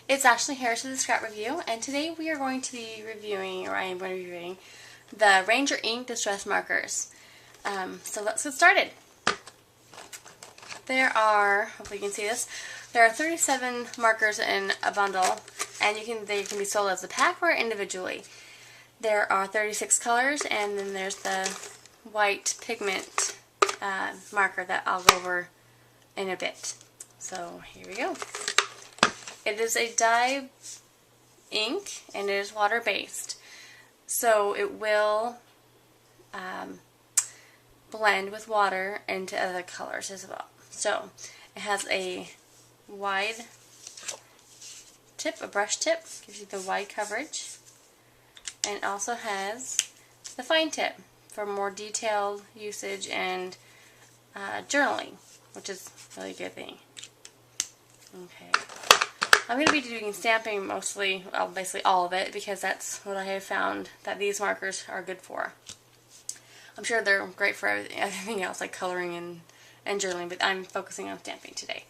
It's Ashley Harris with the Scrap Review, and today we are going to be reviewing, or I am going to be reviewing, the Ranger Ink Distress Markers. So let's get started. There are, hopefully you can see this, there are 37 markers in a bundle, and they can be sold as a pack or individually. There are 36 colors, and then there's the white pigment marker that I'll go over in a bit. So here we go. It is a dye ink, and it is water-based, so it will blend with water into other colors as well. So it has a wide tip, a brush tip, gives you the wide coverage, and it also has the fine tip for more detailed usage and journaling, which is a really good thing. Okay. I'm going to be doing stamping mostly, well, basically all of it, because that's what I have found that these markers are good for. I'm sure they're great for everything else, like coloring and journaling, but I'm focusing on stamping today.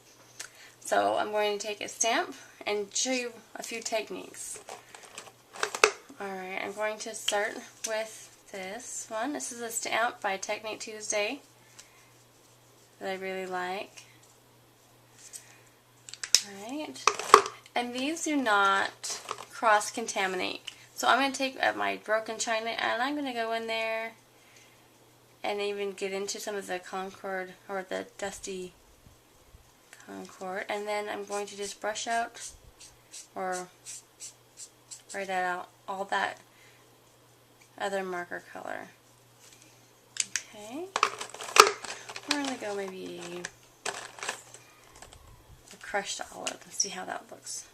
So I'm going to take a stamp and show you a few techniques. Alright, I'm going to start with this one. This is a stamp by Technique Tuesday that I really like. Alright, and these do not cross-contaminate. So I'm going to take my broken china and I'm going to go in there and even get into some of the Concord, or the dusty Concord, and then I'm going to just brush out, or write out all that other marker color. Okay, we're going to go maybe a crushed olive and see how that looks.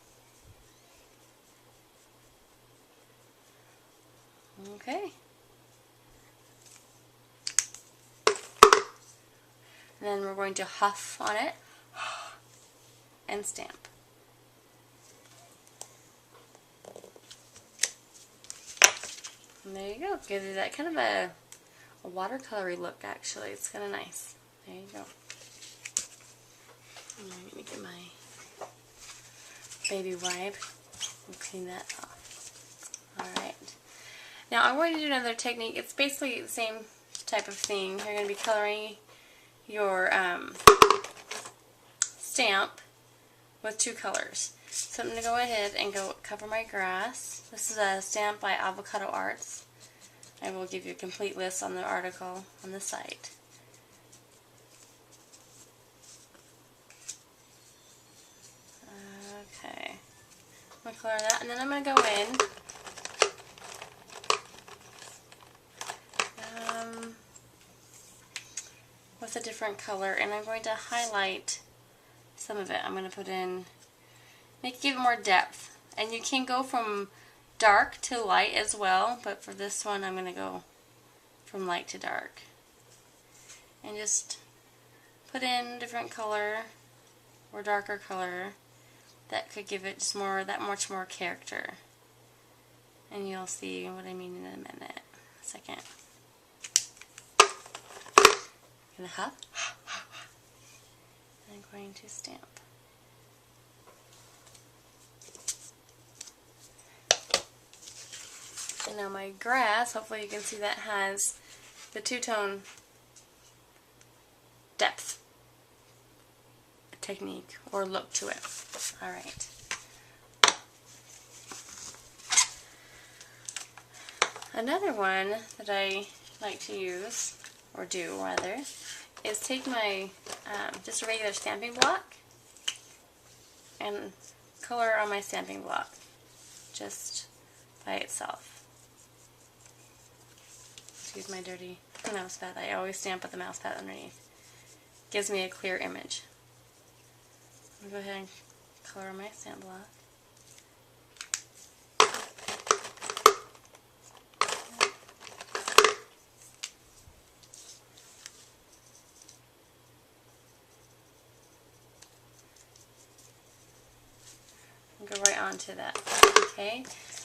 Okay. And then we're going to huff on it and stamp. And there you go. Gives it that kind of a watercolory look, actually. It's kind of nice. There you go. Let me get my baby wipe and clean that off. Alright. Now I'm going to do another technique. It's basically the same type of thing. You're going to be coloring your stamp with two colors. So I'm going to go ahead and cover my grass. This is a stamp by Avocado Arts. I will give you a complete list on the article on the site. Okay, I'm going to color that, and then I'm going to go in with a different color, and I'm going to highlight some of it. I'm going to put in, give it more depth, and you can go from dark to light as well, but for this one I'm going to go from light to dark, and just put in different color or darker color that could give it just that much more character, and you'll see what I mean in a minute. A second. I'm going to huff. I'm going to stamp. And now my grass, hopefully you can see that has the two-tone depth technique or look to it. Alright. Another one that I like to use, or do rather, is take my just a regular stamping block and color on my stamping block just by itself. Excuse my dirty mouse pad. I always stamp with the mouse pad underneath. Gives me a clear image. I'm going to go ahead and color on my stamp block. Go right onto that. Okay,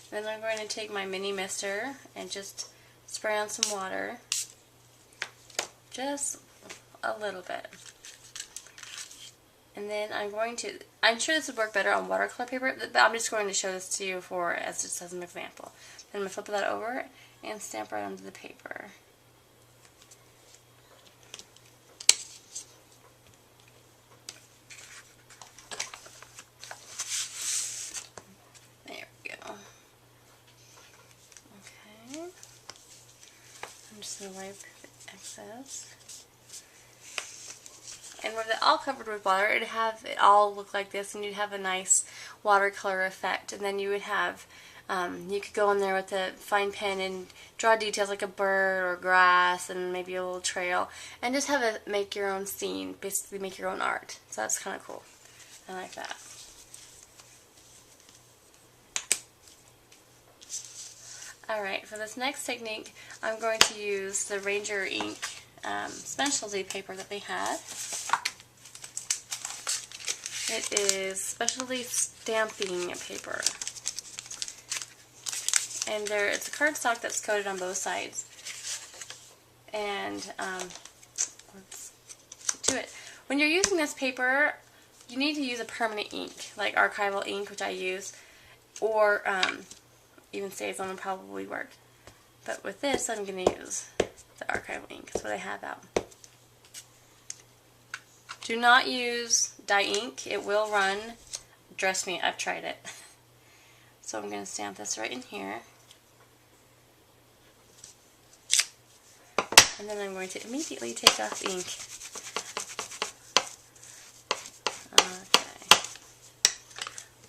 then I'm going to take my mini mister and just spray on some water, just a little bit. And then I'm sure this would work better on watercolor paper, but I'm just going to show this to you just as an example. Then I'm going to flip that over and stamp right onto the paper. There we go. Okay. I'm just going to wipe the excess. And with it all covered with water, it'd have it all look like this, and you'd have a nice watercolor effect. And then you would have, you could go in there with a fine pen and draw details like a bird or grass and maybe a little trail, and just have it make your own scene, basically make your own art. So that's kind of cool. I like that. Alright, for this next technique, I'm going to use the Ranger Ink specialty paper that they had. It is specialty stamping paper. And it's a cardstock that's coated on both sides. And let's get to it. When you're using this paper, you need to use a permanent ink, like archival ink, which I use, or even StazOn would probably work. But with this, I'm going to use the archival ink. That's what I have out. Do not use dye ink. It will run. Trust me, I've tried it. So I'm going to stamp this right in here. And then I'm going to immediately take off the ink. Okay.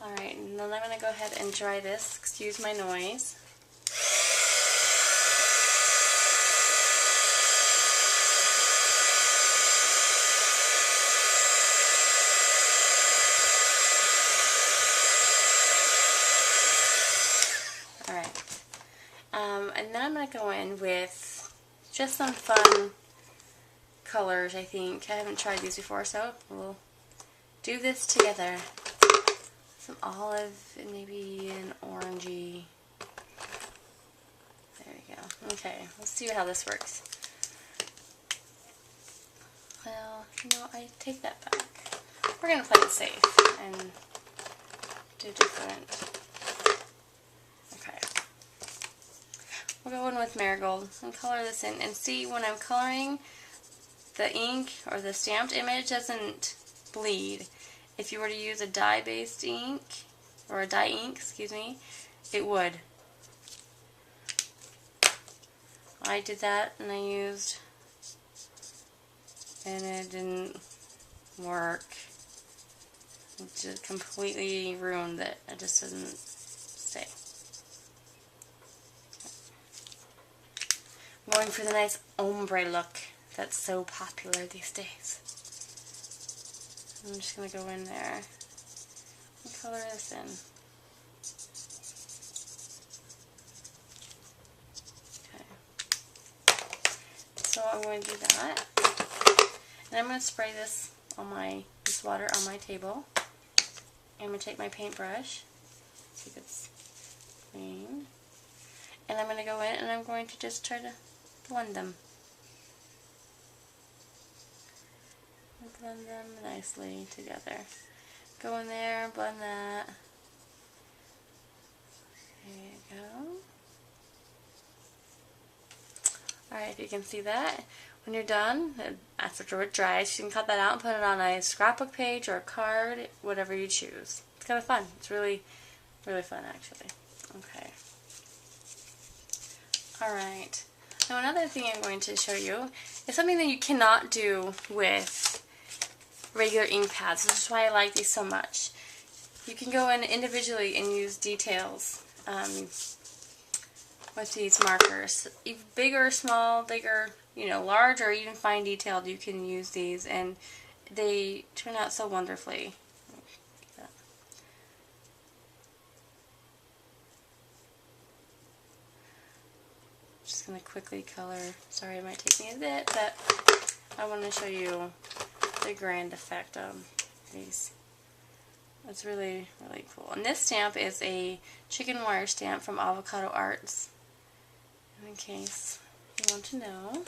Alright, and then I'm going to go ahead and dry this. Excuse my noise. And then I'm going to go in with just some fun colors, I think. I haven't tried these before, so we'll do this together. Some olive and maybe an orangey. There we go. Okay, let's see how this works. Well, I take that back. We're going to play it safe and do different. We'll go in with Marigold and color this in, and see when I'm coloring, the ink or the stamped image doesn't bleed. If you were to use a dye-based ink, or a dye ink, excuse me, it would. I did that and I used, and it didn't work. It just completely ruined it. It just doesn't stay. I'm going for the nice ombre look that's so popular these days. I'm just going to go in there and color this in. Okay. So I'm going to do that. And I'm going to spray this water on my table. I'm going to take my paintbrush, see if it's clean, and I'm going to go in and I'm going to just try to blend them. Blend them nicely together. Go in there, blend that. There you go. Alright, if you can see that, when you're done, after it dries, you can cut that out and put it on a scrapbook page or a card, whatever you choose. It's kind of fun. It's really, really fun, actually. Okay. Alright. Now another thing I'm going to show you is something that you cannot do with regular ink pads. This is why I like these so much. You can go in individually and use details with these markers. Big or small, bigger, large or even fine detailed, you can use these and they turn out so wonderfully. Just going to quickly color. Sorry, it might take me a bit, but I want to show you the grand effect of these. It's really, really cool. And this stamp is a chicken wire stamp from Avocado Arts, in case you want to know.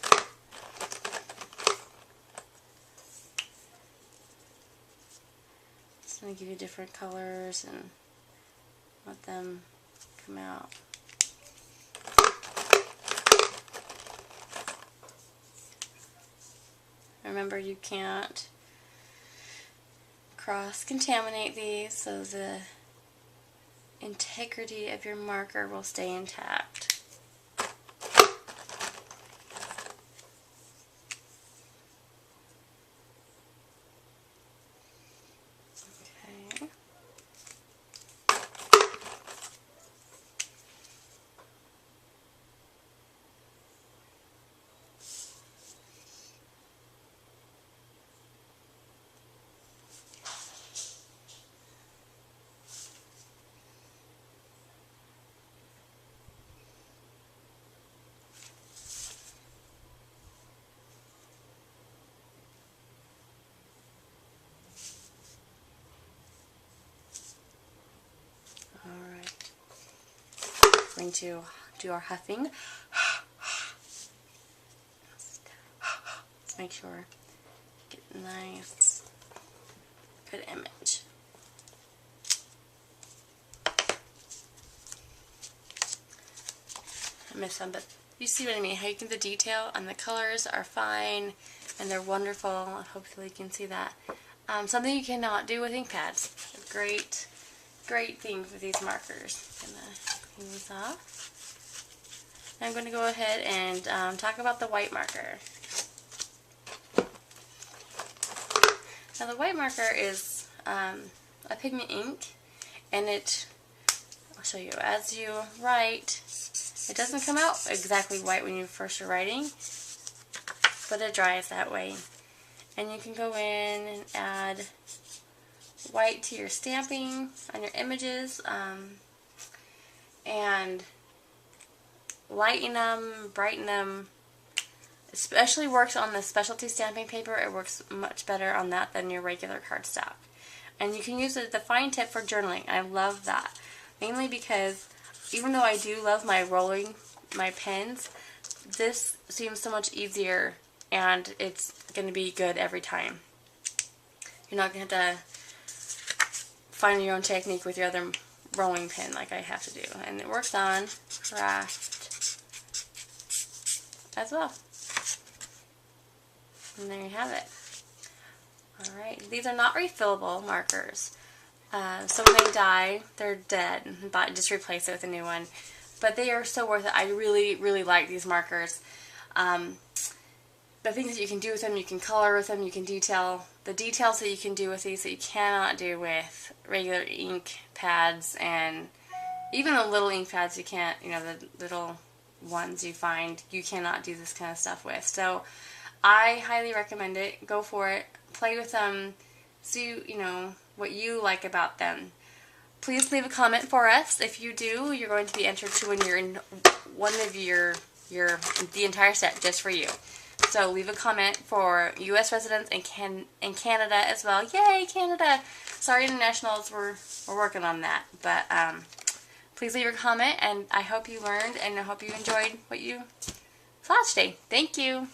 Just going to give you different colors and let them come out. Remember, you can't cross-contaminate these, so the integrity of your marker will stay intact. Okay. Alright, we're going to do our huffing. Let's make sure get a nice, good image. I missed some, but you see what I mean, how you get the detail, and the colors are fine, and they're wonderful. Hopefully you can see that. Something you cannot do with ink pads. Great thing for these markers. I'm going to clean these off. I'm going to go ahead and talk about the white marker. Now the white marker is a pigment ink, and I'll show you, as you write, it doesn't come out exactly white when you first are writing, but it dries that way. And you can go in and add white to your stamping on your images, and lighten them, brighten them. Especially works on the specialty stamping paper. It works much better on that than your regular cardstock. And you can use the fine tip for journaling. I love that. Mainly because even though I do love my pens, this seems so much easier, and it's going to be good every time. You're not going to have to find your own technique with your other rolling pin like I have to do. And it works on craft as well. And there you have it. Alright, these are not refillable markers. So when they die, they're dead. Just replace it with a new one. But they are so worth it. I really like these markers. The things that you can do with them, you can color with them, you can detail. The details that you can do with these that you cannot do with regular ink pads, and even the little ink pads you can't, the little ones you find, you cannot do this kind of stuff with. So I highly recommend it. Go for it. Play with them. See, what you like about them. Please leave a comment for us. If you do, you're going to be entered to win one of the entire set just for you. So leave a comment for U.S. residents and Canada as well. Yay, Canada! Sorry, internationals, we're working on that. But please leave a comment, and I hope you learned, and I hope you enjoyed what you saw today. Thank you.